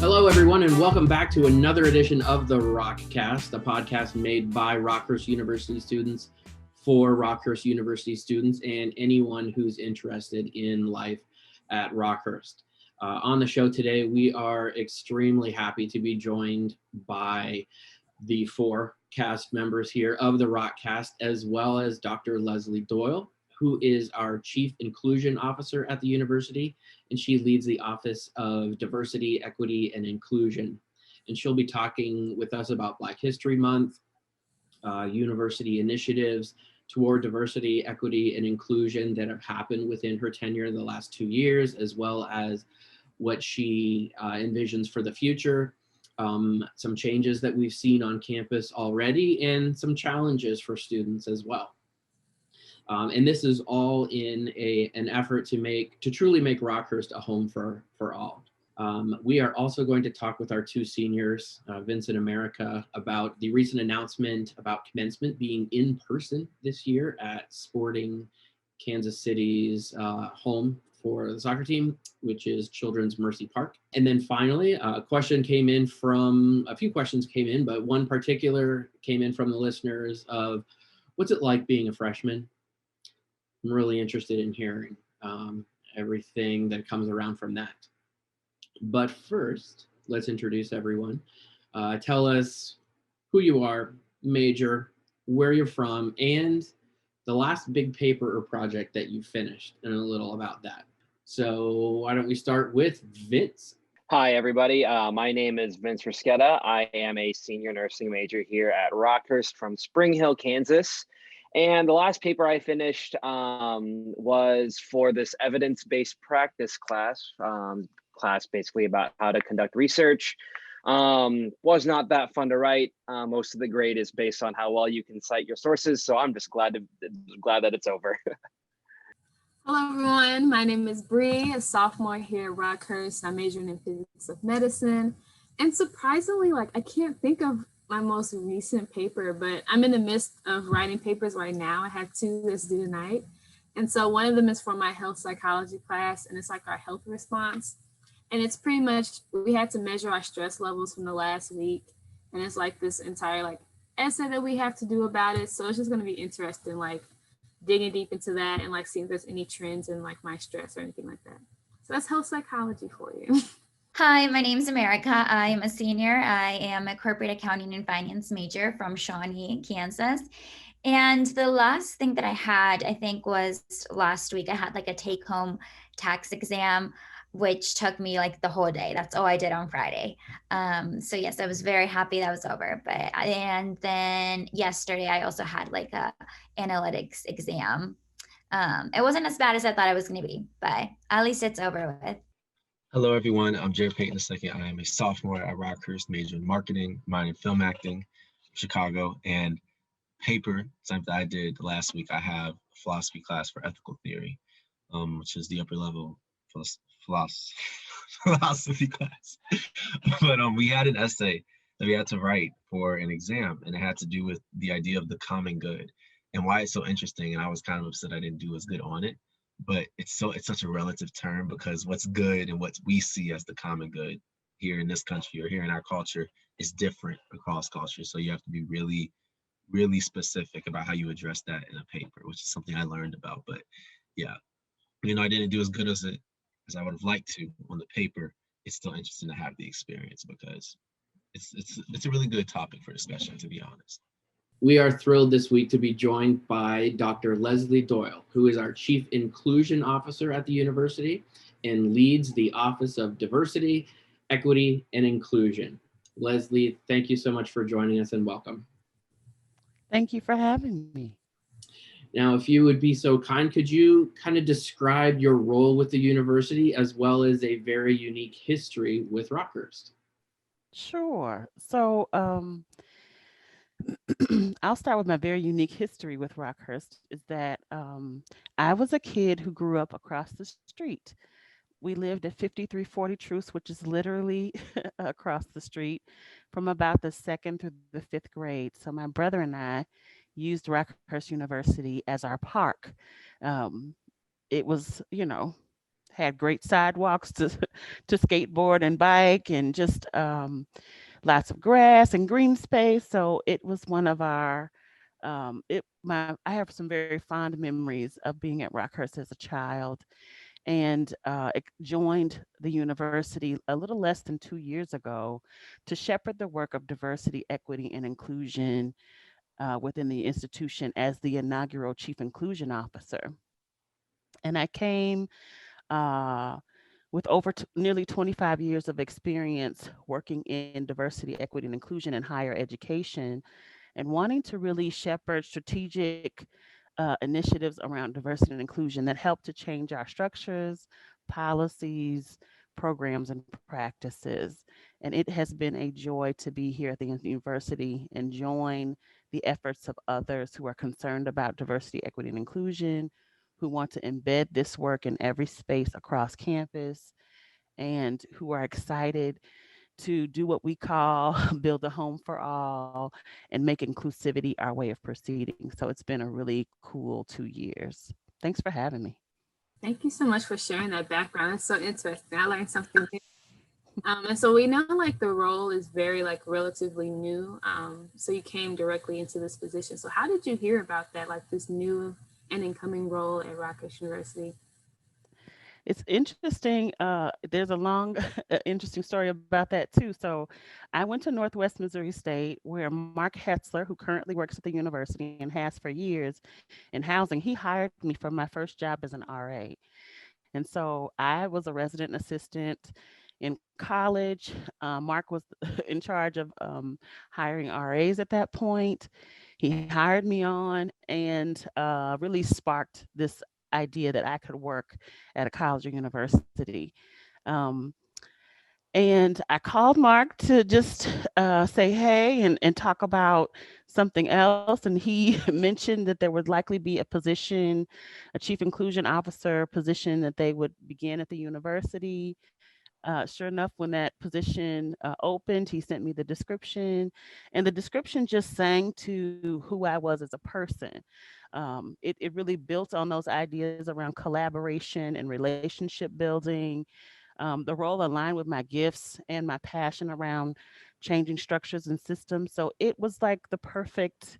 Hello, everyone, and welcome back to another edition of the RockCast, a podcast made by Rockhurst University students for Rockhurst University students and anyone who's interested in life at Rockhurst. On the show today, we are extremely happy to be joined by the four cast members here of the RockCast, as well as Dr. Leslie Doyle, who is our Chief Inclusion Officer at the university, and she leads the Office of Diversity, Equity, and Inclusion. And she'll be talking with us about Black History Month, university initiatives toward diversity, equity, and inclusion that have happened within her tenure in the last 2 years, as well as what she envisions for the future, some changes that we've seen on campus already, and some challenges for students as well. And this is all in an effort to truly make Rockhurst a home for all. We are also going to talk with our two seniors, Vincent and America, about the recent announcement about commencement being in person this year at Sporting Kansas City's home for the soccer team, which is Children's Mercy Park. And then finally, a few questions came in, but one particular came in from the listeners of what's it like being a freshman? I'm really interested in hearing everything that comes around from that. But first, let's introduce everyone. Tell us who you are, major, where you're from, and the last big paper or project that you finished, and a little about that. So why don't we start with Vince? Hi, everybody. My name is Vince Rusketta. I am a senior nursing major here at Rockhurst from Spring Hill, Kansas. And the last paper I finished was for this evidence-based practice class basically about how to conduct research. Was not that fun to write. Most of the grade is based on how well you can cite your sources. So I'm just glad that it's over. Hello, everyone. My name is Bree, a sophomore here at Rockhurst. I'm majoring in physics of medicine. And surprisingly, I can't think of my most recent paper, but I'm in the midst of writing papers right now. I have two that's due tonight. And so one of them is for my health psychology class, and it's like our health response. And it's pretty much, we had to measure our stress levels from the last week. And it's like this entire essay that we have to do about it. So it's just gonna be interesting, digging deep into that and seeing if there's any trends in my stress or anything like that. So that's health psychology for you. Hi, my name is America. I am a senior. I am a corporate accounting and finance major from Shawnee, Kansas. And the last thing that I had, I think, was last week. I had a take-home tax exam, which took me the whole day. That's all I did on Friday. So yes, I was very happy that was over. And then yesterday I also had a analytics exam. It wasn't as bad as I thought it was going to be, but at least it's over with. Hello, everyone. I'm Jared Payton II. I am a sophomore at Rockhurst, major in marketing, minor in film acting, Chicago, and paper, something that I did last week. I have a philosophy class for ethical theory, which is the upper level philosophy class. But we had an essay that we had to write for an exam, and it had to do with the idea of the common good and why it's so interesting. And I was kind of upset I didn't do as good on it. But it's such a relative term, because what's good and what we see as the common good here in this country or here in our culture is different across cultures. So you have to be really, really specific about how you address that in a paper, which is something I learned about. But yeah, I didn't do as good as I would have liked to on the paper. It's still interesting to have the experience because it's a really good topic for discussion, to be honest. We are thrilled this week to be joined by Dr. Leslie Doyle, who is our Chief Inclusion Officer at the university and leads the Office of Diversity, Equity, and Inclusion. Leslie, thank you so much for joining us and welcome. Thank you for having me. Now, if you would be so kind, could you kind of describe your role with the university as well as a very unique history with Rockhurst? Sure. So I'll start with my very unique history with Rockhurst is that I was a kid who grew up across the street. We lived at 5340 Truce, which is literally across the street from about the 2nd through the 5th grade. So my brother and I used Rockhurst University as our park. Um, it was, had great sidewalks to to skateboard and bike, and just lots of grass and green space. So it was one of our it my I have some very fond memories of being at Rockhurst as a child, and joined the university a little less than 2 years ago to shepherd the work of diversity, equity, and inclusion within the institution as the inaugural chief inclusion officer. And I came uh, with over nearly 25 years of experience working in diversity, equity, and inclusion in higher education, and wanting to really shepherd strategic initiatives around diversity and inclusion that help to change our structures, policies, programs, and practices. And it has been a joy to be here at the university and join the efforts of others who are concerned about diversity, equity, and inclusion, who want to embed this work in every space across campus, and who are excited to do what we call build a home for all and make inclusivity our way of proceeding. So it's been a really cool 2 years. Thanks for having me. Thank you so much for sharing that background. It's so interesting. I learned something new. And so we know like the role is very like relatively new. So you came directly into this position. So how did you hear about that, like this new and incoming role at Rockhurst University? It's interesting. There's a long, interesting story about that too. So, I went to Northwest Missouri State, where Mark Hetzler, who currently works at the university and has for years in housing, he hired me for my first job as an RA. And so I was a resident assistant in college. Mark was in charge of hiring RAs at that point. He hired me on, and really sparked this idea that I could work at a college or university. Um, and I called Mark to just say hey, and talk about something else. And he mentioned that there would likely be a position, a chief inclusion officer position that they would begin at the university. Sure enough, when that position opened, he sent me the description, and the description just sang to who I was as a person. It really built on those ideas around collaboration and relationship building. The role aligned with my gifts and my passion around changing structures and systems. So it was like the perfect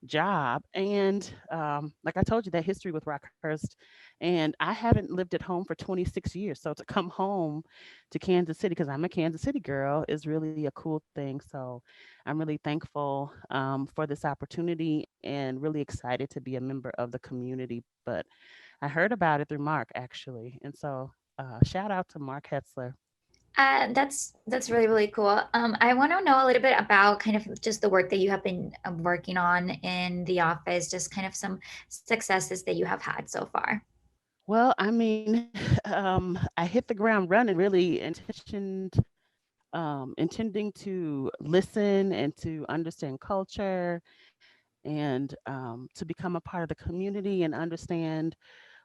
job. And like I told you, that history with Rockhurst, and I haven't lived at home for 26 years. So to come home to Kansas City, because I'm a Kansas City girl, is really a cool thing. So I'm really thankful for this opportunity, and really excited to be a member of the community. But I heard about it through Mark, actually. And so shout out to Mark Hetzler. That's really really cool. I want to know a little bit about kind of just the work that you have been working on in the office, just kind of some successes that you have had so far. Well, I mean, I hit the ground running, really intending to listen and to understand culture, and to become a part of the community and understand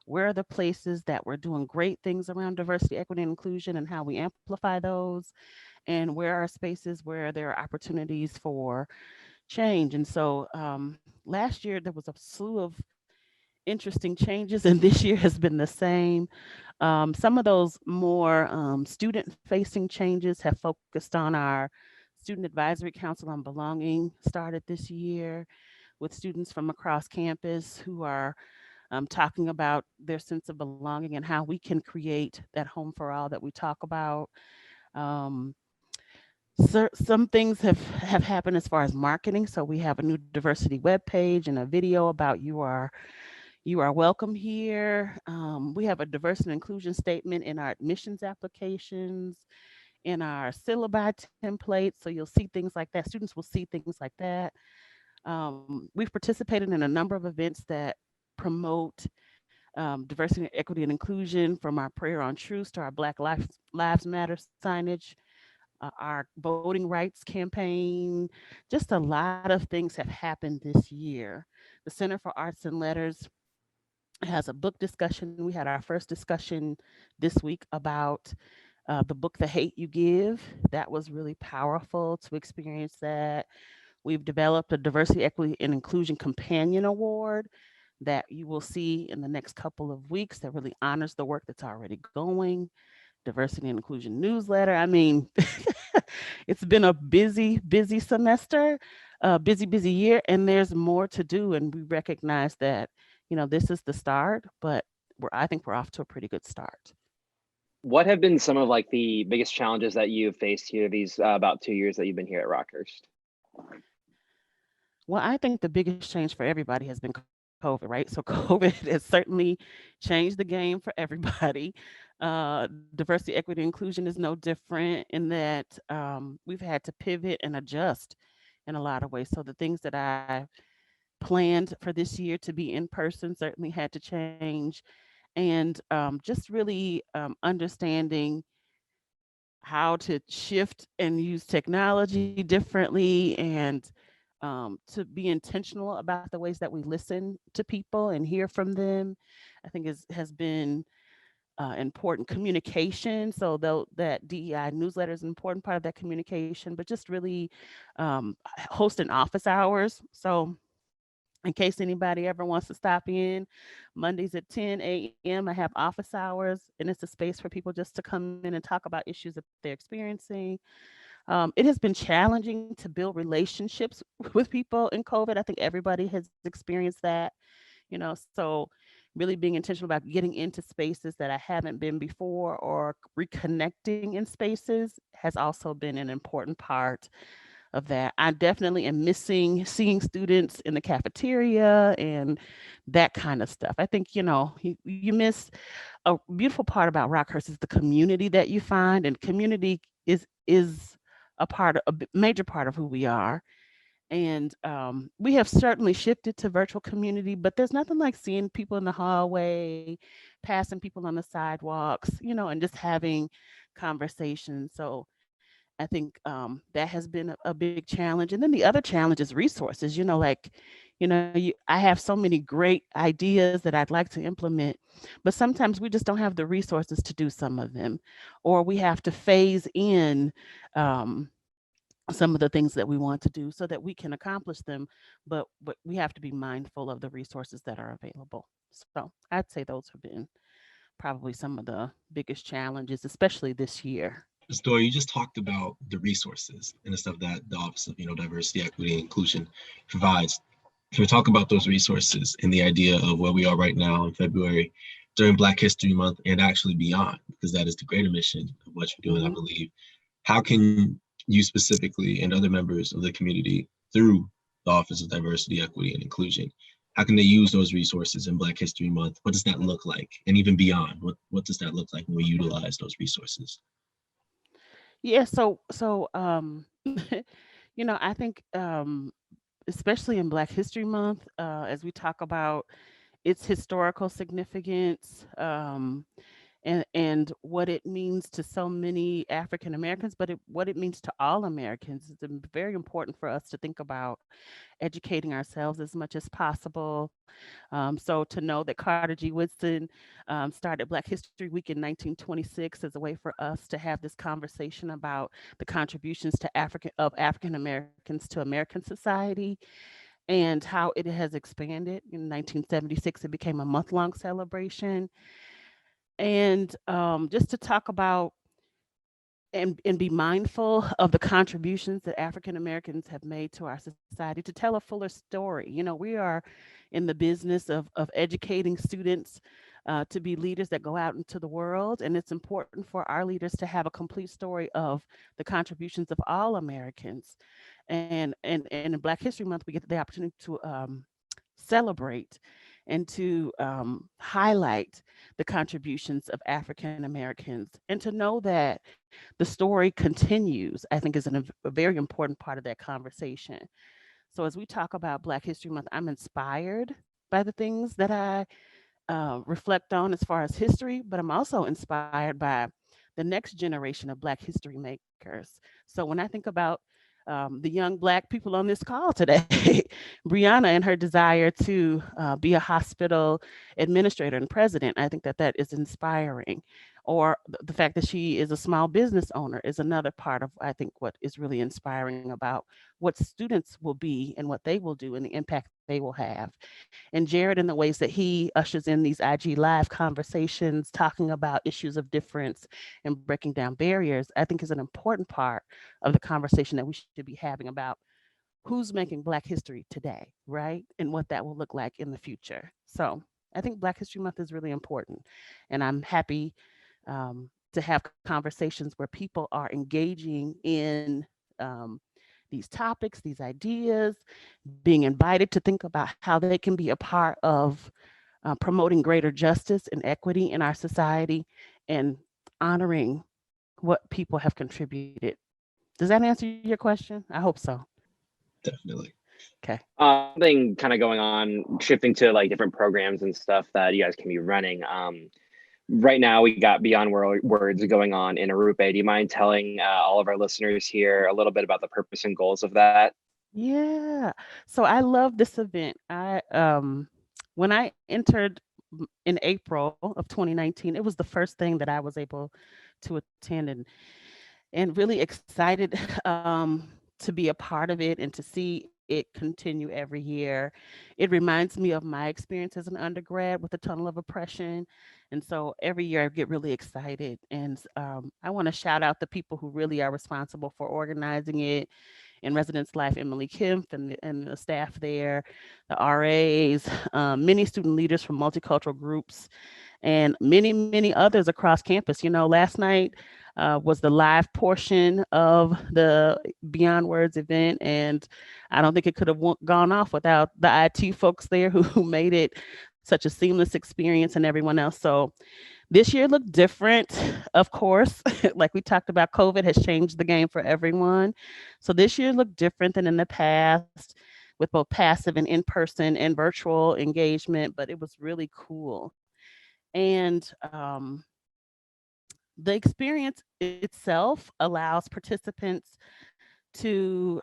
where are the places that we're doing great things around diversity, equity, and inclusion, and how we amplify those, and where are spaces where there are opportunities for change. And so last year there was a slew of interesting changes, and this year has been the same. Some of those more student facing changes have focused on our Student Advisory Council on Belonging, started this year with students from across campus who are talking about their sense of belonging and how we can create that home for all that we talk about. Um, some things have happened as far as marketing. So we have a new diversity webpage and a video about you are welcome here. We have a diversity and inclusion statement in our admissions applications, in our syllabi templates. So you'll see things like that. Students will see things like that. We've participated in a number of events that promote diversity, equity, and inclusion, from our prayer on truth to our Lives Matter signage, our voting rights campaign. Just a lot of things have happened this year. The Center for Arts and Letters has a book discussion. We had our first discussion this week about the book The Hate You Give. That was really powerful to experience that. We've developed a Diversity, Equity, and Inclusion Companion Award that you will see in the next couple of weeks that really honors the work that's already going. Diversity and Inclusion newsletter. I mean, it's been a busy, busy semester, busy year, and there's more to do. And we recognize that, this is the start, but I think we're off to a pretty good start. What have been some of like the biggest challenges that you've faced here these about 2 years that you've been here at Rockhurst? Well, I think the biggest change for everybody has been COVID, right? So COVID has certainly changed the game for everybody. Diversity, equity, inclusion is no different in that we've had to pivot and adjust in a lot of ways. So the things that I planned for this year to be in person certainly had to change. And just really understanding how to shift and use technology differently, and to be intentional about the ways that we listen to people and hear from them, I think has been important. Communication, so though that DEI newsletter is an important part of that communication, but just really hosting office hours. So in case anybody ever wants to stop in, Mondays at 10 a.m., I have office hours, and it's a space for people just to come in and talk about issues that they're experiencing. It has been challenging to build relationships with people in COVID. I think everybody has experienced that, so really being intentional about getting into spaces that I haven't been before, or reconnecting in spaces, has also been an important part of that. I definitely am missing seeing students in the cafeteria and that kind of stuff. I think, you miss a beautiful part about Rockhurst is the community that you find, and community is a major part of who we are. And we have certainly shifted to virtual community, but there's nothing like seeing people in the hallway, passing people on the sidewalks, and just having conversations. So I think that has been a big challenge. And then the other challenge is resources. I have so many great ideas that I'd like to implement, but sometimes we just don't have the resources to do some of them, or we have to phase in some of the things that we want to do so that we can accomplish them. But we have to be mindful of the resources that are available. So I'd say those have been probably some of the biggest challenges, especially this year. Doyle, you just talked about the resources and the stuff that the Office of Diversity, Equity, and Inclusion provides. Can we talk about those resources and the idea of where we are right now in February during Black History Month and actually beyond, because that is the greater mission of what you're doing, I believe. How can you specifically and other members of the community through the Office of Diversity, Equity, and Inclusion, how can they use those resources in Black History Month? What does that look like? And even beyond, what does that look like when we utilize those resources? Yeah, so I think especially in Black History Month, as we talk about its historical significance, and what it means to so many African Americans, but what it means to all Americans. It's very important for us to think about educating ourselves as much as possible. So to know that Carter G. Woodson started Black History Week in 1926 as a way for us to have this conversation about the contributions to African Americans to American society, and how it has expanded. In 1976, it became a month-long celebration. And just to talk about and be mindful of the contributions that African Americans have made to our society, to tell a fuller story. We are in the business of educating students to be leaders that go out into the world. And it's important for our leaders to have a complete story of the contributions of all Americans. And in Black History Month, we get the opportunity to celebrate and to highlight the contributions of African Americans, and to know that the story continues, I think, is a very important part of that conversation. So as we talk about Black History Month, I'm inspired by the things that I reflect on as far as history, but I'm also inspired by the next generation of Black history makers. So when I think about the young Black people on this call today, Brianna and her desire to be a hospital administrator and president, I think that is inspiring. or the fact that she is a small business owner is another part of, I think, what is really inspiring about what students will be and what they will do and the impact they will have. And Jared, in the ways that he ushers in these IG Live conversations, talking about issues of difference and breaking down barriers, I think is an important part of the conversation that we should be having about who's making Black history today, right? And what that will look like in the future. So I think Black History Month is really important. And I'm happy to have conversations where people are engaging in these topics, these ideas, being invited to think about how they can be a part of promoting greater justice and equity in our society and honoring what people have contributed. Does that answer your question? I hope so. Definitely. Okay. Something kind of going on, shifting to like different programs and stuff that you guys can be running. Right now, we got Beyond Words going on in Arupe. Do you mind telling all of our listeners here a little bit about the purpose and goals of that? Yeah. So I love this event. When I entered in April of 2019, it was the first thing that I was able to attend, and really excited to be a part of it and to see it continue every year. It reminds me of my experience as an undergrad with the tunnel of oppression. And so every year I get really excited. And I want to shout out the people who really are responsible for organizing it in Residence Life, Emily Kempf and the staff there, the RAs, many student leaders from multicultural groups, and many, many others across campus. You know, last night was the live portion of the Beyond Words event, and I don't think it could have gone off without the IT folks there who made it such a seamless experience, and everyone else. So this year looked different, of course. Like we talked about, COVID has changed the game for everyone. So this year looked different than in the past, with both passive and in-person and virtual engagement, but it was really cool. And the experience itself allows participants to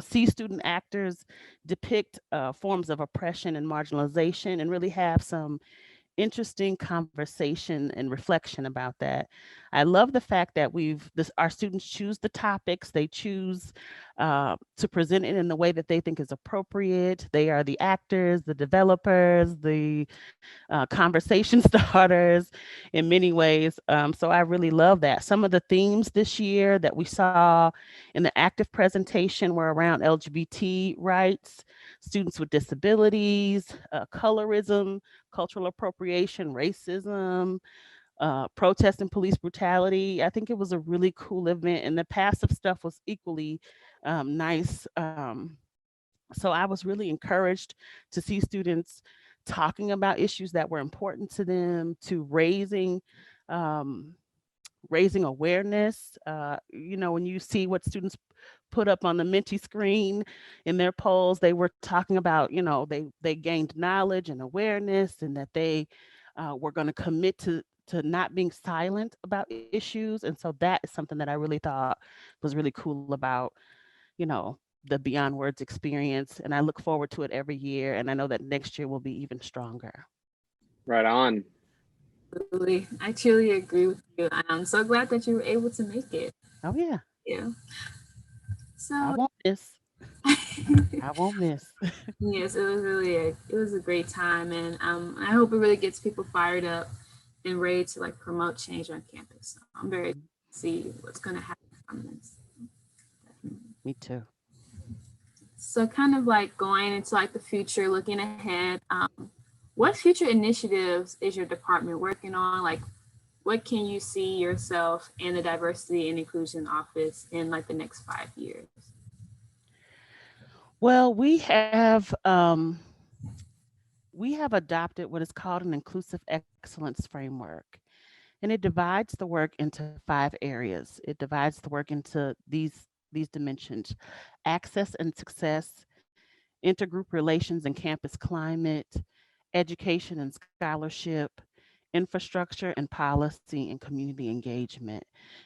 see student actors depict forms of oppression and marginalization and really have some interesting conversation and reflection about that. I love the fact that our students choose the topics, they choose to present it in the way that they think is appropriate. They are the actors, the developers, the conversation starters in many ways. So I really love that. Some of the themes this year that we saw in the active presentation were around LGBT rights, students with disabilities, colorism, cultural appropriation, racism, protest and police brutality. I think it was a really cool event, and the passive stuff was equally nice. So I was really encouraged to see students talking about issues that were important to them, to um, raising awareness. You know, when you see what students put up on the Menti screen in their polls, they were talking about, you know, they gained knowledge and awareness, and that they were going to commit to not being silent about issues. And so that is something that I really thought was really cool about, you know, the Beyond Words experience. And I look forward to it every year. And I know that next year will be even stronger. Right on. Absolutely. I truly agree with you. I'm so glad that you were able to make it. Oh, yeah. Yeah. So I won't miss. I won't miss. yes, it was really it was a great time, and I hope it really gets people fired up and ready to like promote change on campus. So I'm very excited to see what's going to happen from this. Definitely. Me too. So kind of like going into like the future, looking ahead, what future initiatives is your department working on? Like, what can you see yourself in the diversity and inclusion office in like the next 5 years? Well, we have adopted what is called an inclusive excellence framework, and it divides the work into 5 areas. It divides the work into these dimensions: access and success, intergroup relations and campus climate, education and scholarship, infrastructure and policy, and community engagement.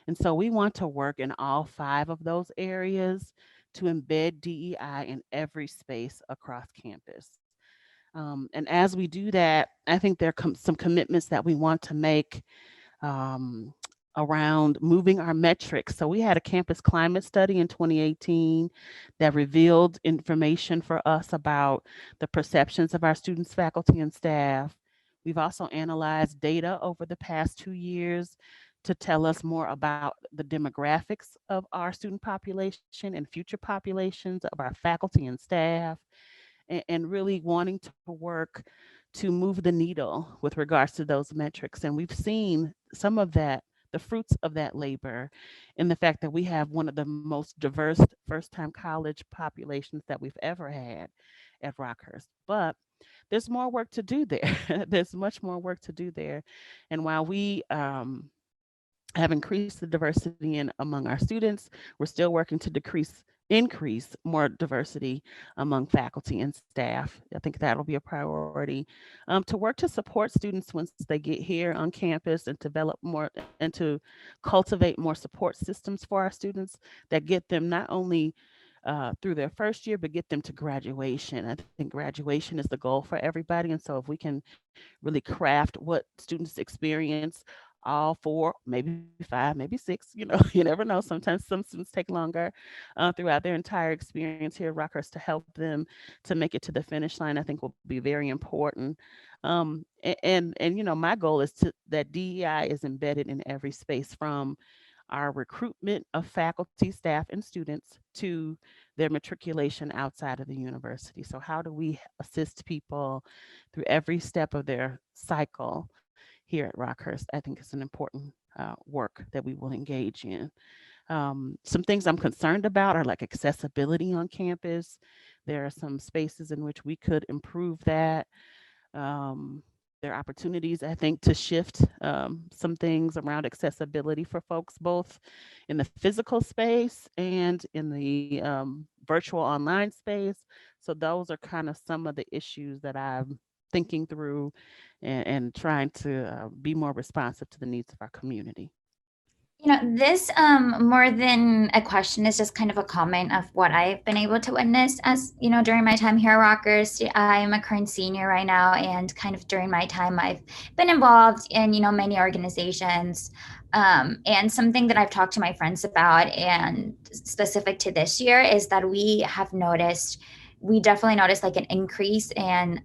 And so we want to work in all 5 of those areas to embed DEI in every space across campus. And as we do that, I think there are some commitments that we want to make um, around moving our metrics. So we had a campus climate study in 2018 that revealed information for us about the perceptions of our students, faculty, and staff. We've also analyzed data over the past 2 years to tell us more about the demographics of our student population and future populations of our faculty and staff, and really wanting to work to move the needle with regards to those metrics. And we've seen some of that, the fruits of that labor, in the fact that we have one of the most diverse first time college populations that we've ever had at Rockhurst. But there's more work to do there. There's much more work to do there. And while we have increased the diversity in among our students, we're still working to increase more diversity among faculty and staff. I think that'll be a priority. To work to support students once they get here on campus and develop more and to cultivate more support systems for our students that get them not only through their first year, but get them to graduation. I think graduation is the goal for everybody. And so if we can really craft what students experience all 4, maybe 5, maybe 6, you never know. Sometimes some students take longer throughout their entire experience here at Rockhurst to help them to make it to the finish line, I think will be very important. And my goal is that DEI is embedded in every space, from our recruitment of faculty, staff, and students to their matriculation outside of the university. So how do we assist people through every step of their cycle here at Rockhurst? I think it's an important work that we will engage in. Some things I'm concerned about are like accessibility on campus. There are some spaces in which we could improve that. There are opportunities, I think, to shift some things around accessibility for folks, both in the physical space and in the virtual online space. So those are kind of some of the issues that I'm thinking through and trying to be more responsive to the needs of our community. This more than a question is just kind of a comment of what I've been able to witness as, during my time here at Rockers. I'm a current senior right now, and kind of during my time, I've been involved in, many organizations. And something that I've talked to my friends about, and specific to this year, is that we definitely noticed like an increase in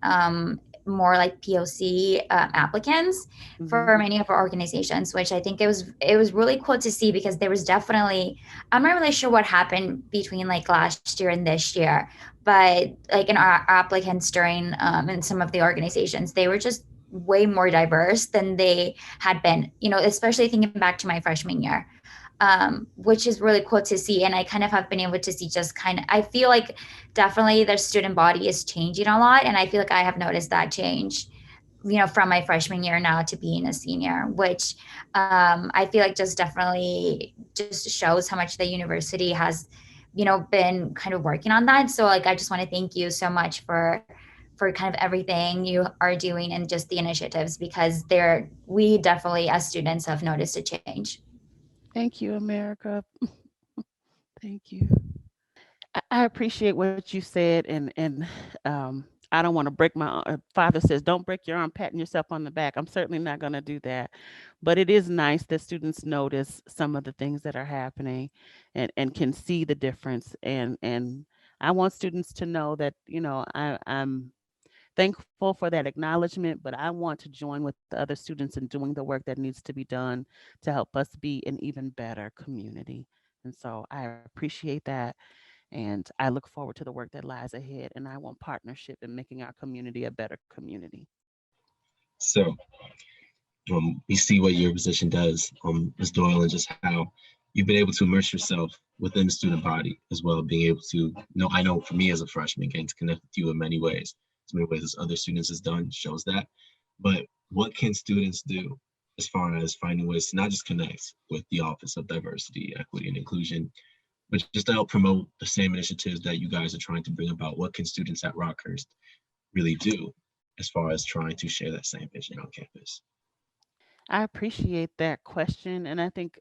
more like POC applicants for many of our organizations, which I think it was really cool to see, because there was definitely, I'm not really sure what happened between like last year and this year, but like in our applicants during in some of the organizations, they were just way more diverse than they had been, especially thinking back to my freshman year. Which is really cool to see. And I kind of have been able to see I feel like definitely the student body is changing a lot. And I feel like I have noticed that change, from my freshman year now to being a senior, which I feel like just definitely just shows how much the university has, been kind of working on that. So like, I just want to thank you so much for kind of everything you are doing and just the initiatives, because we definitely as students have noticed a change. Thank you, America. Thank you. I appreciate what you said, and I don't want to break my father says, don't break your arm patting yourself on the back. I'm certainly not going to do that. But it is nice that students notice some of the things that are happening and can see the difference. And I want students to know that, I'm thankful for that acknowledgement, but I want to join with the other students in doing the work that needs to be done to help us be an even better community. And so I appreciate that. And I look forward to the work that lies ahead. And I want partnership in making our community a better community. So we see what your position does, Ms. Doyle, and just how you've been able to immerse yourself within the student body, as well as being able to I know for me as a freshman, getting to connect with you in many ways, as many ways as other students has done, shows that. But what can students do as far as finding ways to not just connect with the Office of Diversity, Equity, and Inclusion, but just to help promote the same initiatives that you guys are trying to bring about? What can students at Rockhurst really do as far as trying to share that same vision on campus? I appreciate that question. And I think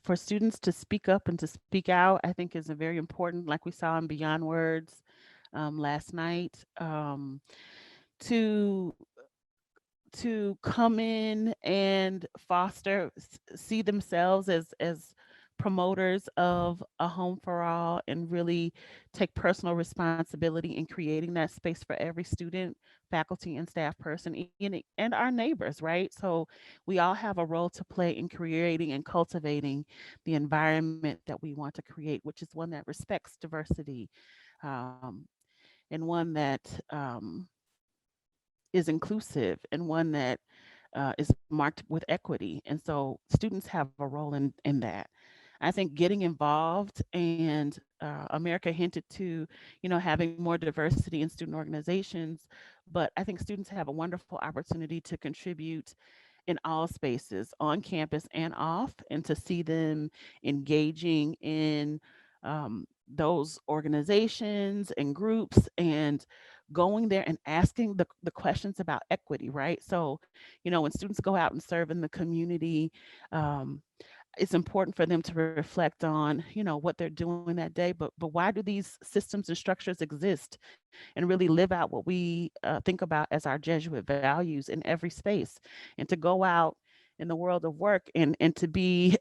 for students to speak up and to speak out, I think is a very important, like we saw in Beyond Words last night. to come in and foster, see themselves as promoters of a home for all, and really take personal responsibility in creating that space for every student, faculty, and staff person, and our neighbors, right? So we all have a role to play in creating and cultivating the environment that we want to create, which is one that respects diversity, um, and one that is inclusive, and one that is marked with equity. And so students have a role in that. I think getting involved, and America hinted to, having more diversity in student organizations, but I think students have a wonderful opportunity to contribute in all spaces, on campus and off, and to see them engaging in those organizations and groups, and going there and asking the questions about equity, right? So, when students go out and serve in the community, um, it's important for them to reflect on, what they're doing that day, but why do these systems and structures exist, and really live out what we think about as our Jesuit values in every space, and to go out in the world of work, and to be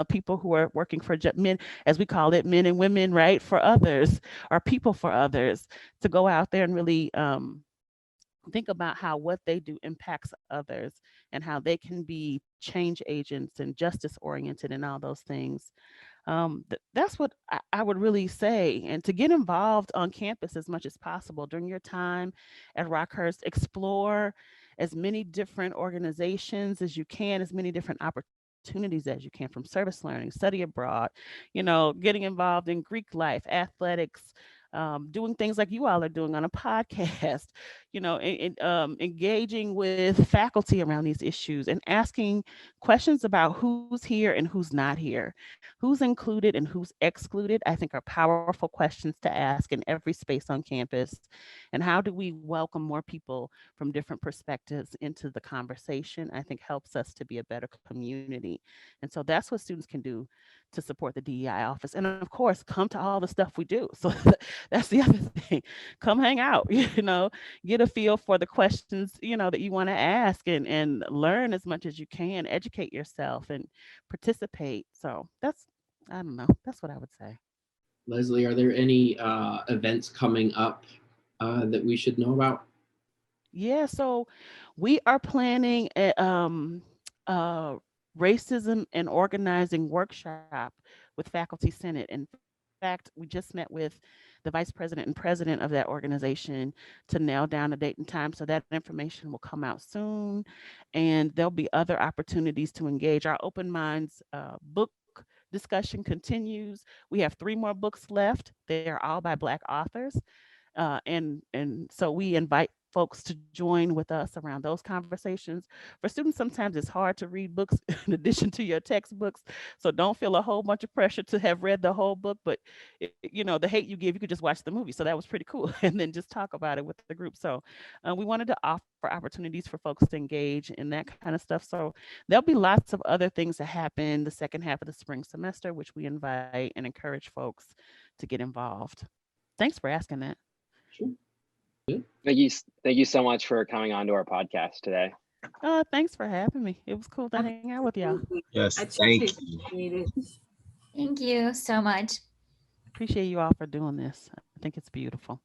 people who are working for men, as we call it, men and women, right, for others, or people for others, to go out there and really think about how what they do impacts others, and how they can be change agents and justice oriented and all those things. That's what I would really say. And to get involved on campus as much as possible during your time at Rockhurst, explore as many different organizations as you can, as many different opportunities as you can, from service learning, study abroad, getting involved in Greek life, athletics, doing things like you all are doing on a podcast, engaging with faculty around these issues, and asking questions about who's here and who's not here, who's included and who's excluded. I think are powerful questions to ask in every space on campus. And how do we welcome more people from different perspectives into the conversation, I think helps us to be a better community. And so that's what students can do to support the DEI office. And of course, come to all the stuff we do. So that's the other thing. Come hang out, get a feel for the questions, that you want to ask, and learn as much as you can, educate yourself and participate. So I don't know, that's what I would say. Leslie, are there any events coming up that we should know about? Yeah, so we are planning a racism and organizing workshop with Faculty Senate. In fact, we just met with the vice president and president of that organization to nail down a date and time. So that information will come out soon. And there'll be other opportunities to engage. Our Open Minds book discussion continues. We have 3 more books left. They're all by Black authors. And so we invite folks to join with us around those conversations. For students, sometimes it's hard to read books in addition to your textbooks. So don't feel a whole bunch of pressure to have read the whole book, but the hate you give, you could just watch the movie. So that was pretty cool. And then just talk about it with the group. So we wanted to offer opportunities for folks to engage in that kind of stuff. So there'll be lots of other things that happen the second half of the spring semester, which we invite and encourage folks to get involved. Thanks for asking that. Sure. Thank you so much for coming on to our podcast today. Thanks for having me. It was cool to hang out with y'all. Yes, thank you. Thank you so much. Appreciate you all for doing this. I think it's beautiful.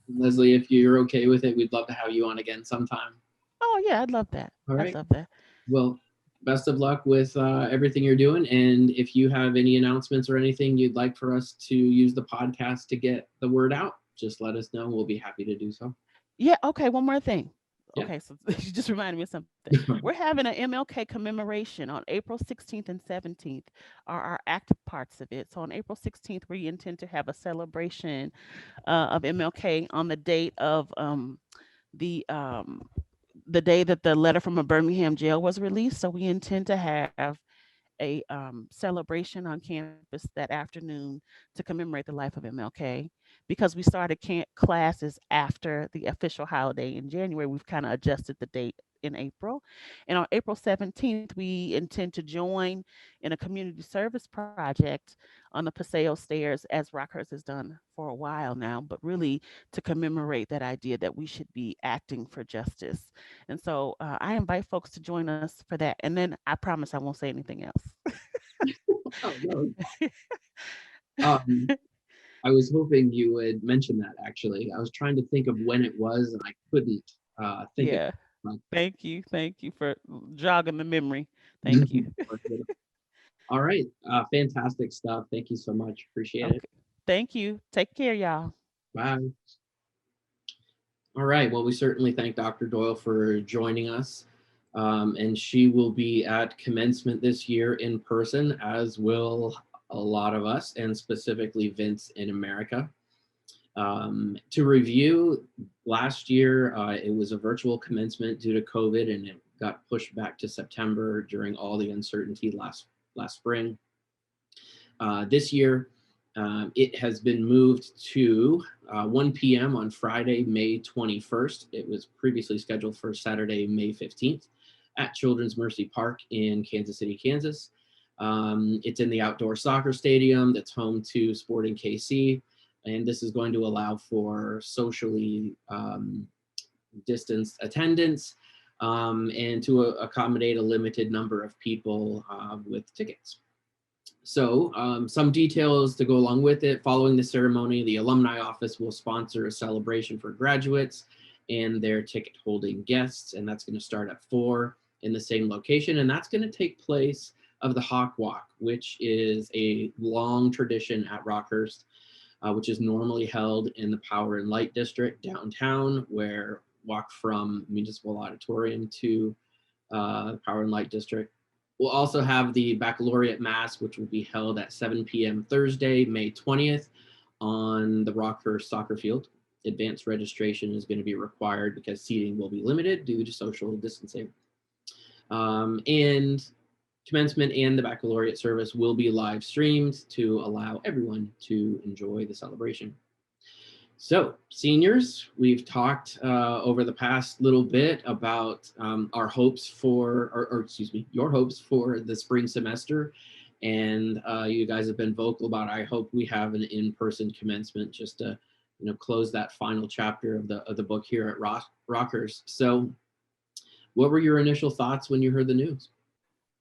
Leslie, if you're okay with it, we'd love to have you on again sometime. Oh yeah, I'd love that. All right. I'd love that. Well, best of luck with everything you're doing. And if you have any announcements or anything you'd like for us to use the podcast to get the word out, just let us know. We'll be happy to do so. Yeah. Okay. One more thing. Yeah. Okay. So you just reminded me of something. We're having an Mlk Commemoration on April 16th and 17th are our active parts of it. So on April 16th, we intend to have a celebration of Mlk on the date of the day that the letter from a Birmingham jail was released. So we intend to have a celebration on campus that afternoon to commemorate the life of Mlk. Because we started classes after the official holiday in January, we've kind of adjusted the date in April. And on April 17th, we intend to join in a community service project on the Paseo stairs, as Rockhurst has done for a while now, but really to commemorate that idea that we should be acting for justice. And so I invite folks to join us for that. And then I promise I won't say anything else. Oh, no. I was hoping you would mention that actually. I was trying to think of when it was and I couldn't think Yeah. of Thank you. Thank you for jogging the memory. Thank you. All right. Fantastic stuff. Thank you so much. Appreciate it. Okay. Thank you. Take care, y'all. Bye. All right. Well, we certainly thank Dr. Doyle for joining us. And she will be at commencement this year in person, as will a lot of us, and specifically Vince in America. To review, last year it was a virtual commencement due to COVID, and it got pushed back to September during all the uncertainty last spring. This year, it has been moved to 1 p.m. on Friday, May 21st. It was previously scheduled for Saturday, May 15th at Children's Mercy Park in Kansas City, Kansas. It's in the outdoor soccer stadium that's home to Sporting KC. And this is going to allow for socially distanced attendance and to accommodate a limited number of people with tickets. So some details to go along with it. Following the ceremony, the alumni office will sponsor a celebration for graduates and their ticket holding guests. And that's going to start at 4 in the same location. And that's going to take place of the Hawk Walk, which is a long tradition at Rockhurst, which is normally held in the Power and Light District downtown, where walk from Municipal Auditorium to Power and Light District. We'll also have the Baccalaureate Mass, which will be held at 7 p.m. Thursday, May 20th on the Rockhurst soccer field. Advanced registration is going to be required because seating will be limited due to social distancing. And commencement and the baccalaureate service will be live streamed to allow everyone to enjoy the celebration. So seniors, we've talked over the past little bit about our hopes for, or excuse me, your hopes for the spring semester. And you guys have been vocal about, I hope we have an in-person commencement just to, close that final chapter of the book here at Rockhurst. So what were your initial thoughts when you heard the news?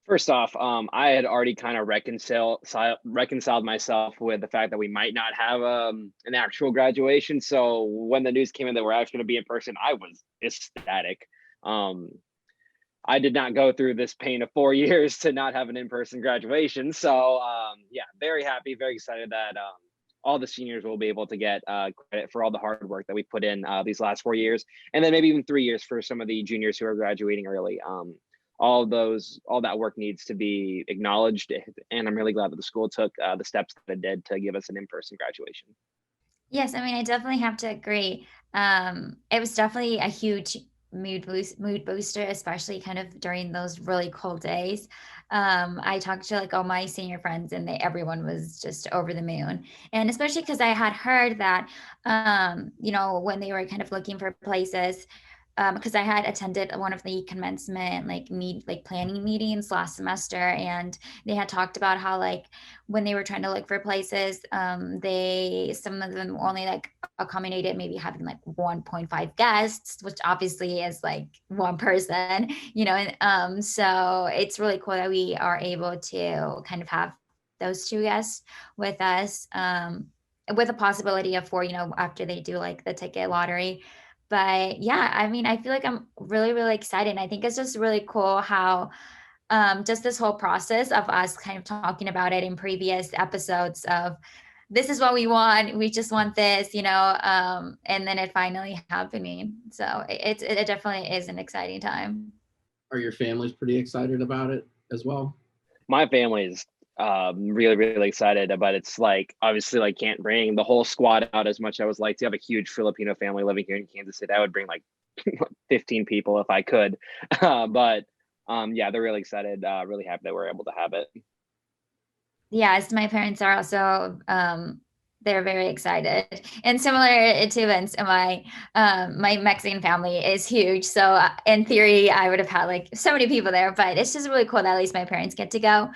First off, I had already kind of reconciled myself with the fact that we might not have an actual graduation. So when the news came in that we're actually going to be in person, I was ecstatic. I did not go through this pain of 4 years to not have an in-person graduation. So yeah, very happy, very excited that all the seniors will be able to get credit for all the hard work that we put in these last 4 years, and then maybe even 3 years for some of the juniors who are graduating early. All that work needs to be acknowledged, and I'm really glad that the school took the steps that it did to give us an in-person graduation. Yes, I mean, I definitely have to agree. It was definitely a huge mood booster, especially kind of during those really cold days. I talked to like all my senior friends, and everyone was just over the moon. And especially because I had heard that, when they were kind of looking for places, because I had attended one of the commencement planning meetings last semester, and they had talked about how like when they were trying to look for places, some of them only like accommodated maybe having like 1.5 guests, which obviously is like one person, and so it's really cool that we are able to kind of have those 2 guests with us, with a possibility of 4, after they do like the ticket lottery. But yeah, I mean, I feel like I'm really, really excited. And I think it's just really cool how just this whole process of us kind of talking about it in previous episodes of this is what we want. We just want this, and then it finally happening. So it definitely is an exciting time. Are your families pretty excited about it as well? My family is really, really excited, but it's like obviously like can't bring the whole squad out as much as I would like to. Have a huge Filipino family living here in Kansas City. I would bring like 15 people if I could. But yeah, they're really excited, really happy that we're able to have it. Yes, my parents are also they're very excited. And similar to Vince, my Mexican family is huge. So in theory, I would have had like so many people there, but it's just really cool that at least my parents get to go,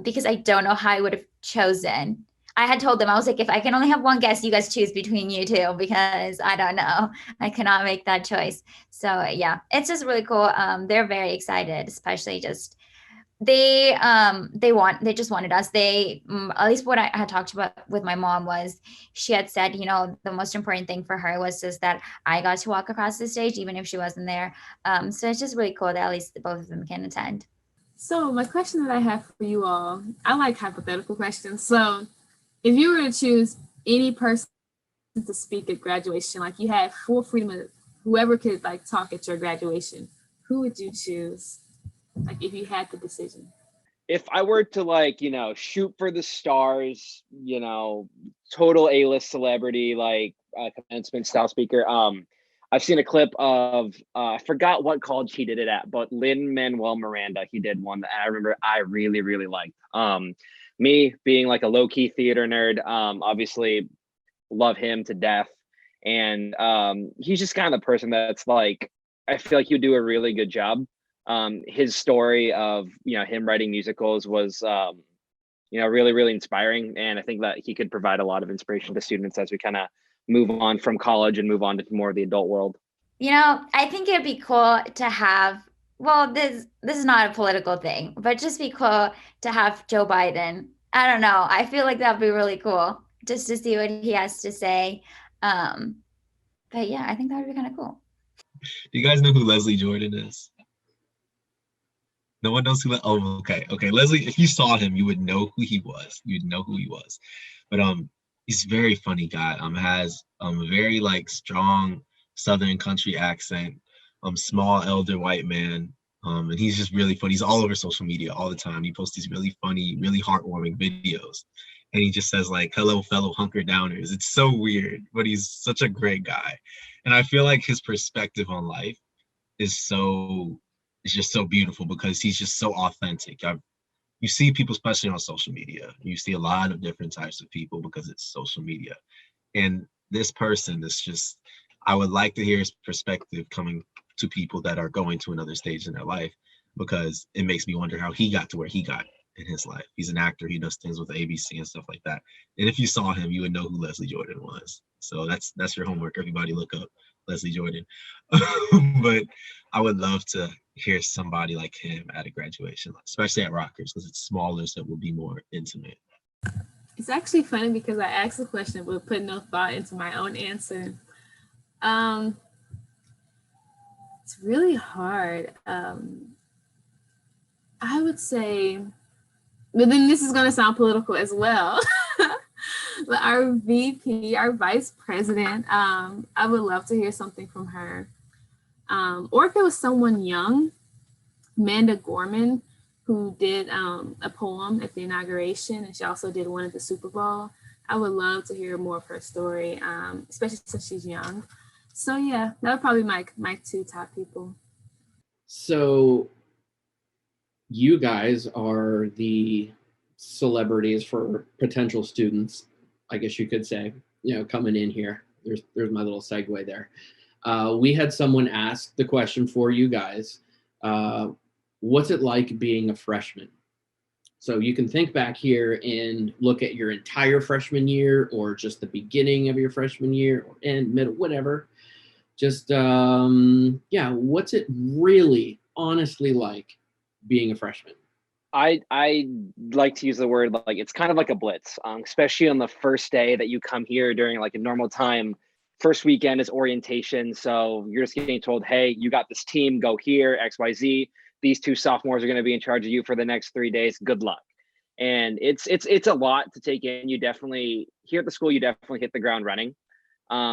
because I don't know how I would have chosen. I had told them, I was like, if I can only have one guest, you guys choose between you two, because I don't know. I cannot make that choice. So yeah, it's just really cool. They're very excited, especially just they just wanted us. At least what I had talked about with my mom was, she had said, the most important thing for her was just that I got to walk across the stage, even if she wasn't there. So it's just really cool that at least both of them can attend. So my question that I have for you all, I like hypothetical questions. So if you were to choose any person to speak at graduation, like you had full freedom of whoever could like talk at your graduation, who would you choose? Like if you had the decision. If I were to like, shoot for the stars, total A-list celebrity, like commencement style speaker. I've seen a clip of I forgot what college he did it at, but Lin Manuel Miranda, he did one that I remember I really, really liked. Me being like a low-key theater nerd, obviously love him to death. And he's just kind of the person that's like, I feel like he would do a really good job. His story of him writing musicals was really, really inspiring, and I think that he could provide a lot of inspiration to students as we kind of move on from college and move on to more of the adult world. I think it'd be cool to have, well, this is not a political thing, but just be cool to have Joe Biden. I don't know, I feel like that'd be really cool just to see what he has to say. But yeah, I think that would be kind of cool. Do you guys know who Leslie Jordan is? No one knows who. Oh, okay. Leslie, if you saw him, you would know who he was. You'd know who he was. But he's a very funny guy. Has a very like strong Southern country accent. Small elder white man. And he's just really funny. He's all over social media all the time. He posts these really funny, really heartwarming videos. And he just says like, "Hello, fellow hunker downers." It's so weird, but he's such a great guy. And I feel like his perspective on life is it's just so beautiful because he's just so authentic. You see people, especially on social media, you see a lot of different types of people because it's social media. And this person is just, I would like to hear his perspective coming to people that are going to another stage in their life, because it makes me wonder how he got to where he got in his life. He's an actor, he does things with ABC and stuff like that. And if you saw him, you would know who Leslie Jordan was. So that's your homework. Everybody look up Leslie Jordan. But I would love to hear somebody like him at a graduation, especially at Rockhurst, because it's smaller, so it will be more intimate. It's actually funny because I asked the question but put no thought into my own answer. It's really hard. I would say, but then this is going to sound political as well. But our VP, our vice president, I would love to hear something from her. Or if it was someone young, Amanda Gorman, who did a poem at the inauguration, and she also did one at the Super Bowl. I would love to hear more of her story, especially since she's young. So yeah, that would probably be my two top people. So you guys are the celebrities for potential students, I guess you could say, coming in here. There's my little segue there. We had someone ask the question for you guys. What's it like being a freshman? So you can think back here and look at your entire freshman year, or just the beginning of your freshman year, or end, middle, whatever. Just, what's it really honestly like being a freshman? I like to use the word like it's kind of like a blitz, especially on the first day that you come here during like a normal time. First weekend is orientation, so you're just getting told, hey, you got this team, go here, XYZ. These two sophomores are going to be in charge of you for the next 3 days. Good luck. And it's a lot to take in. You definitely, here at the school, you definitely hit the ground running,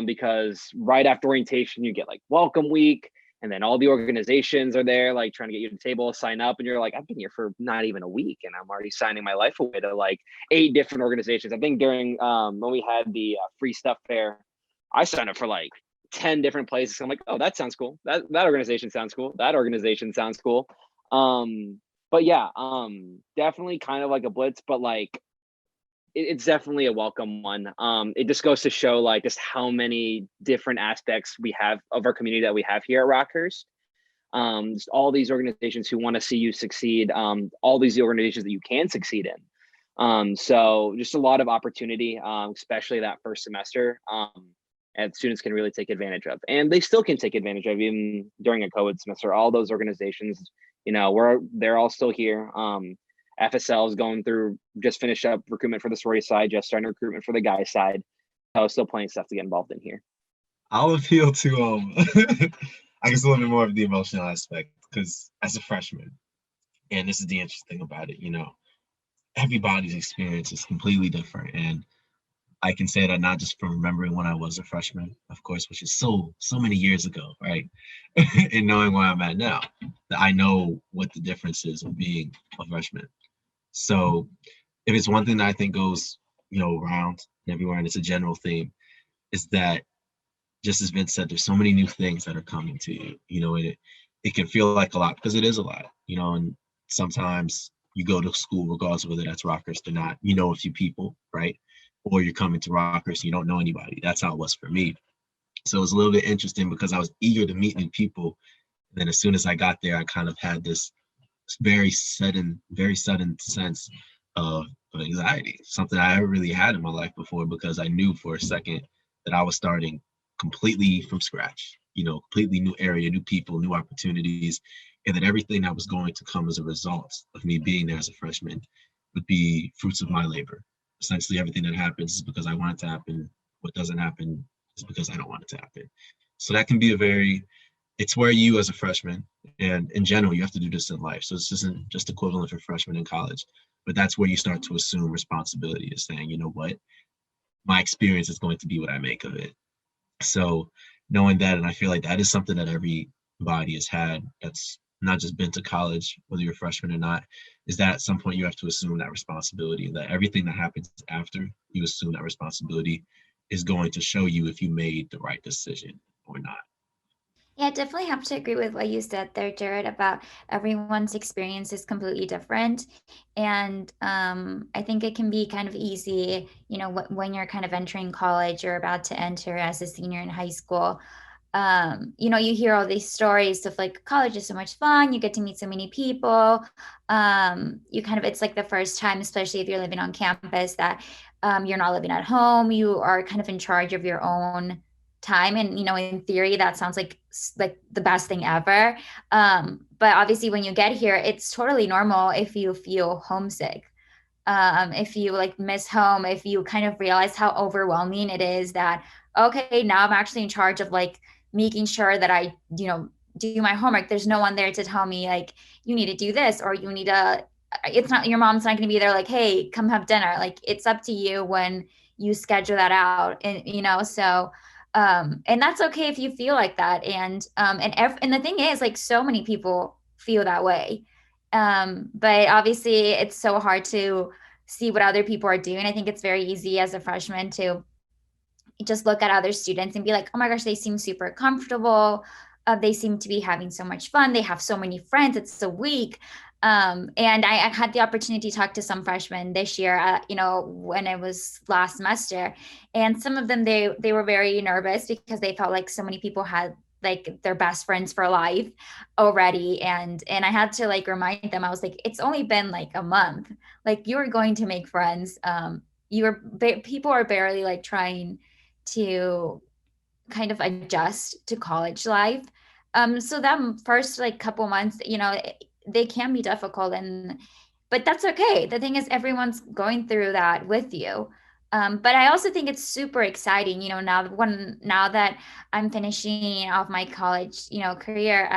because right after orientation, you get like welcome week, and then all the organizations are there, like trying to get you to the table, sign up, and you're like, I've been here for not even a week, and I'm already signing my life away to like 8 different organizations. I think during when we had the free stuff fair, I signed up for like 10 different places. I'm like, oh, that sounds cool. That organization sounds cool. That organization sounds cool. But yeah, definitely kind of like a blitz, but like it's definitely a welcome one. It just goes to show like just how many different aspects we have of our community that we have here at Rockhurst. Just all these organizations who want to see you succeed, all these organizations that you can succeed in. So just a lot of opportunity, especially that first semester, and students can really take advantage of, and they still can take advantage of even during a COVID semester. All those organizations, they're all still here. FSL is going through, just finished up recruitment for the sorority side, just starting recruitment for the guy side. So still plenty of stuff to get involved in here. I'll appeal to I guess a little bit more of the emotional aspect, because as a freshman, and this is the interesting thing about it, everybody's experience is completely different. And I can say that not just from remembering when I was a freshman, of course, which is so many years ago, right? And knowing where I'm at now, that I know what the difference is of being a freshman. So if it's one thing that I think goes, around everywhere, and it's a general theme, is that, just as Vince said, there's so many new things that are coming to you, and it can feel like a lot, because it is a lot, and sometimes you go to school, regardless of whether that's Rockhurst or not, a few people, right? Or you're coming to Rockhurst and you don't know anybody. That's how it was for me. So it was a little bit interesting because I was eager to meet new people. And then as soon as I got there, I kind of had this very sudden sense of anxiety, something I never really had in my life before, because I knew for a second that I was starting completely from scratch, completely new area, new people, new opportunities, and that everything that was going to come as a result of me being there as a freshman would be fruits of my labor. Essentially, everything that happens is because I want it to happen. What doesn't happen is because I don't want it to happen. So that can be it's where you as a freshman, and in general, you have to do this in life. So this isn't just equivalent for freshmen in college, but that's where you start to assume responsibility, is saying, you know what, my experience is going to be what I make of it. So knowing that, and I feel like that is something that everybody has had, that's not just been to college, whether you're a freshman or not, is that at some point you have to assume that responsibility, and that everything that happens after you assume that responsibility is going to show you if you made the right decision or not. Yeah, I definitely have to agree with what you said there, Jared, about everyone's experience is completely different. And I think it can be kind of easy, when you're kind of entering college or about to enter as a senior in high school. You hear all these stories of like, college is so much fun, you get to meet so many people. It's like the first time, especially if you're living on campus, that you're not living at home, you are kind of in charge of your own time. And in theory that sounds like the best thing ever, but obviously when you get here, it's totally normal if you feel homesick, if you like miss home, if you kind of realize how overwhelming it is that, okay, now I'm actually in charge of like making sure that I do my homework. There's no one there to tell me like, you need to do this, or you need to, it's not, your mom's not going to be there like, hey, come have dinner. Like, it's up to you when you schedule that out. And so and that's okay if you feel like that. And the thing is, like, so many people feel that way. But obviously it's so hard to see what other people are doing. I think it's very easy as a freshman to just look at other students and be like, oh my gosh, they seem super comfortable. They seem to be having so much fun. They have so many friends. It's a week. And I had the opportunity to talk to some freshmen this year, when it was last semester, and some of them, they were very nervous because they felt like so many people had like their best friends for life already. And I had to like remind them, I was like, it's only been like a month, like you're going to make friends. People are barely like trying to kind of adjust to college life. So that first like couple months, they can be difficult, but that's okay. The thing is, everyone's going through that with you. But I also think it's super exciting, now that I'm finishing off my college, career,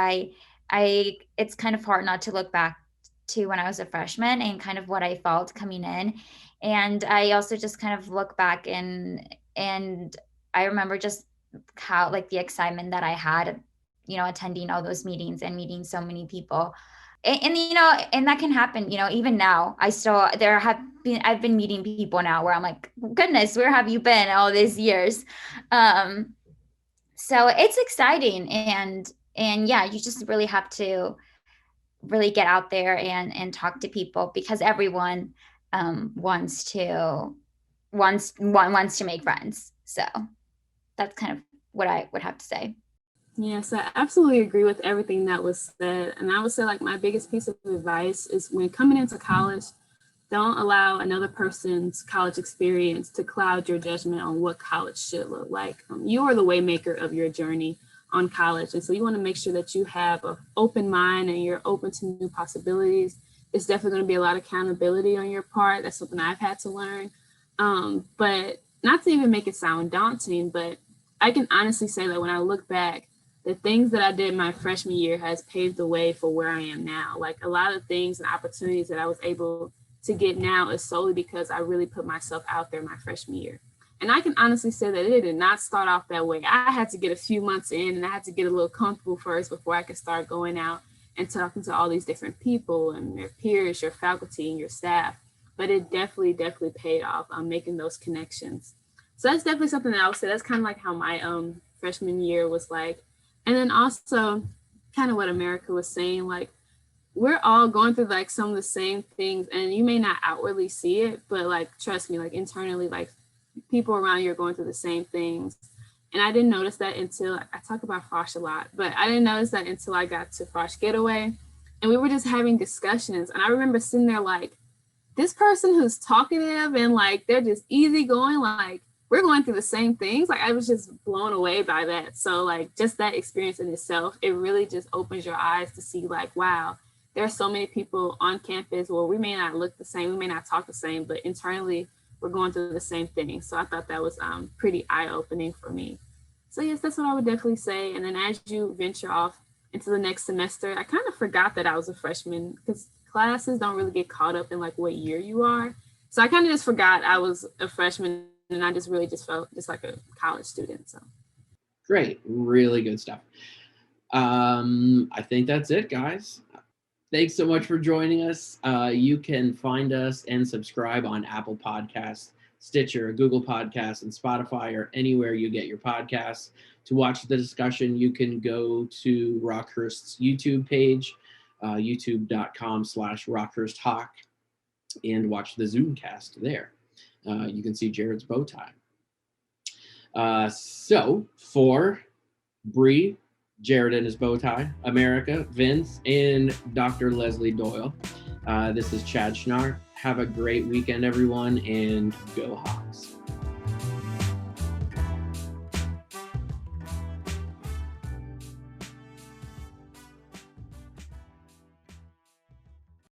it's kind of hard not to look back to when I was a freshman and kind of what I felt coming in. And I also just kind of look back and I remember just how like the excitement that I had, attending all those meetings and meeting so many people. And that can happen, even now. I've been meeting people now where I'm like, goodness, where have you been all these years? So it's exciting, and yeah, you just really have to really get out there and talk to people, because everyone wants to wants to make friends. So that's kind of what I would have to say. Yes, I absolutely agree with everything that was said. And I would say like my biggest piece of advice is when coming into college, don't allow another person's college experience to cloud your judgment on what college should look like. You are the waymaker of your journey on college. And so you want to make sure that you have an open mind and you're open to new possibilities. It's definitely going to be a lot of accountability on your part. That's something I've had to learn. But not to even make it sound daunting, but I can honestly say that when I look back, the things that I did my freshman year has paved the way for where I am now. Like a lot of things and opportunities that I was able to get now is solely because I really put myself out there my freshman year. And I can honestly say that it did not start off that way. I had to get a few months in and I had to get a little comfortable first before I could start going out and talking to all these different people and their peers, your faculty and your staff. But it definitely paid off on making those connections. So that's definitely something that I would say that's kind of like how my freshman year was like. And then also kind of what America was saying, like, we're all going through like some of the same things and you may not outwardly see it, but like, trust me, like internally, like people around you are going through the same things. And I didn't notice that until I talk about Frosh a lot, but I didn't notice that until I got to Frosh Getaway and we were just having discussions. And I remember sitting there like, this person who's talkative and like, they're just easygoing, like we're going through the same things. Like I was just blown away by that. So like just that experience in itself, it really just opens your eyes to see like, wow, there are so many people on campus where we may not look the same, we may not talk the same, but internally we're going through the same thing. So I thought that was pretty eye-opening for me. So yes, that's what I would definitely say. And then as you venture off into the next semester, I kind of forgot that I was a freshman because classes don't really get caught up in like what year you are. So I kind of just forgot I was a freshman and I just really just felt just like a college student. So great, really good stuff. I think that's it, guys. Thanks so much for joining us. You can find us and subscribe on Apple Podcasts, Stitcher, Google Podcasts, and Spotify, or anywhere you get your podcasts. To watch the discussion, you can go to Rockhurst's YouTube page, youtube.com/RockHurstHawk, and watch the Zoomcast there. You can see Jared's bow tie. So for Bree, Jared and his bow tie, America, Vince, and Dr. Leslie Doyle, this is Chad Schnarr. Have a great weekend, everyone, and go Hawks.